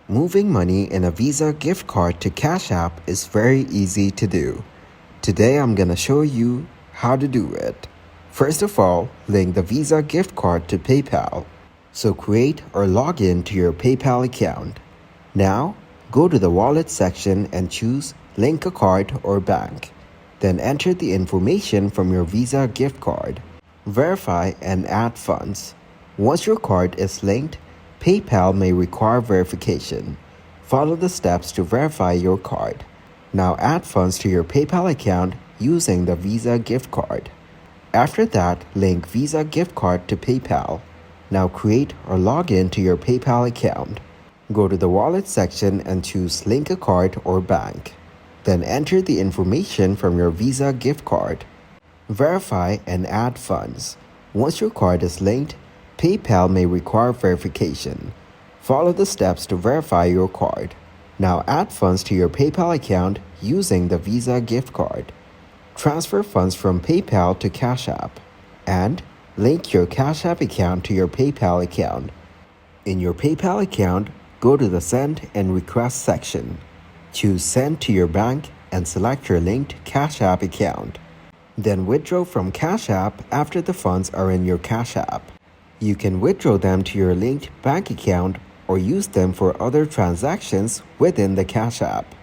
Moving money in a Visa gift card to Cash App is very easy to do. Today I'm gonna show you how to do it. First of all, link the Visa gift card to PayPal. So create or log in to your PayPal account. Now, go to the wallet section and choose link a card or bank. Then enter the information from your Visa gift card. Verify and add funds. Once your card is linked, PayPal may require verification. Follow the steps to verify your card. Now add funds to your PayPal account using the Visa gift card. After that, link Visa gift card to PayPal. Now create or log in to your PayPal account. Go to the wallet section and choose link a card or bank. Then enter the information from your Visa gift card. Verify and add funds. Once your card is linked, PayPal may require verification. Follow the steps to verify your card. Now add funds to your PayPal account using the Visa gift card. Transfer funds from PayPal to Cashapp. And link your Cashapp account to your PayPal account. In your PayPal account, go to the Send and Request section. Choose Send to your bank and select your linked Cashapp account. Then withdraw from Cashapp after the funds are in your Cashapp. You can withdraw them to your linked bank account or use them for other transactions within the Cashapp.